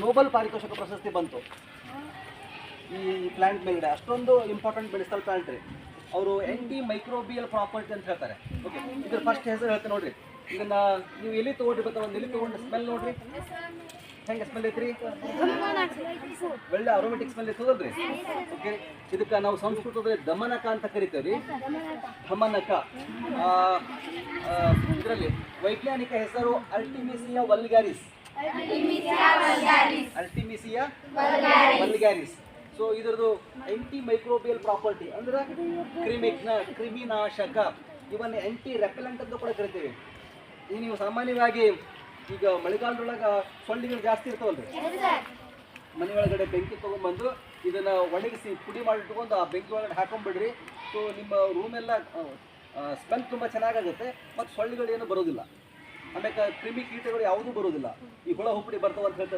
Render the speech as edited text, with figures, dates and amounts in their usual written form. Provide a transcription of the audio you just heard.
Nobel ಪಾರಿತೋಷಕ ಪ್ರಶಸ್ತಿ ಬಂತು ಈ ಪ್ಲಾಂಟ್ ಮೇಲ್ಗಡೆ. ಅಷ್ಟೊಂದು ಇಂಪಾರ್ಟೆಂಟ್ ಮೆಡಿಸಲ್ ಪ್ಲಾಂಟ್ ರೀ. ಅವರು ಆ್ಯಂಟಿ ಮೈಕ್ರೋಬಿಯಲ್ ಪ್ರಾಪರ್ಟಿ ಅಂತ ಹೇಳ್ತಾರೆ. ಓಕೆ, ಇದ್ರ ಫಸ್ಟ್ ಹೆಸರು ಹೇಳ್ತಾರೆ ನೋಡ್ರಿ. ಇದನ್ನ ನೀವು ಎಲ್ಲಿ ತೊಗೊಂಡಿರ್ಬೇಕು, ಒಂದು ಎಲ್ಲಿ ತೊಗೊಂಡು ಸ್ಮೆಲ್ ನೋಡ್ರಿ, ಹೆಂಗೆ ಸ್ಮೆಲ್ ಐತ್ರಿ? ಒಳ್ಳೆ ಅರೋಮೆಟಿಕ್ ಸ್ಮೆಲ್ ಐತದಲ್ರಿ. ಓಕೆ, ಇದಕ್ಕೆ ನಾವು ಸಂಸ್ಕೃತದಲ್ಲಿ ದಮನಕ ಅಂತ ಕರಿತೇವೆ ರೀ. ದಮನಕ. ಇದರಲ್ಲಿ ವೈಜ್ಞಾನಿಕ ಹೆಸರು ಅಲ್ಟಿಮಿಸಿಯಾ ವಲ್ಗ್ಯಾರಿಸ್. ಅಲ್ಟಿಮಿಸಿಯಾ ವಲ್ಗ್ಯಾರಿಸ್. ಸೊ ಇದರದು ಆ್ಯಂಟಿ ಮೈಕ್ರೋಬಿಯಲ್ ಪ್ರಾಪರ್ಟಿ ಅಂದ್ರೆ ಕ್ರಿಮಿನಾಶಕ, ಇವನ್ನ ಆ್ಯಂಟಿ ರೆಪೆಲೆಂಟ್ ಅಂತ ಕೂಡ ಕರಿತೀವಿ. ಈಗ ನೀವು ಸಾಮಾನ್ಯವಾಗಿ ಈಗ ಮಳೆಗಾಲದೊಳಗೆ ಸೊಳ್ಳೆಗಳು ಜಾಸ್ತಿ ಇರ್ತಾವಲ್ರಿ, ಮನೆ ಒಳಗಡೆ ಬೆಂಕಿ ತೊಗೊಂಡ್ಬಂದು ಇದನ್ನು ಒಣಗಿಸಿ ಪುಡಿ ಮಾಡಿಟ್ಕೊಂಡು ಆ ಬೆಂಕಿ ಒಳಗಡೆ ಹಾಕೊಂಡ್ಬಿಡ್ರಿ. ಸೊ ನಿಮ್ಮ ರೂಮೆಲ್ಲ ಸ್ಮೆಲ್ ತುಂಬ ಚೆನ್ನಾಗಾಗುತ್ತೆ ಮತ್ತು ಸೊಳ್ಳೆಗಳು ಏನು ಬರೋದಿಲ್ಲ. ಆಮೇಲೆ ಕ್ರಿಮಿ ಕೀಟಗಳು ಯಾವುದೂ ಬರೋದಿಲ್ಲ. ಈ ಹುಳ ಹುಪ್ಪಡಿ ಬರ್ತಾವ ಅಂತ ಹೇಳ್ತಾರೆ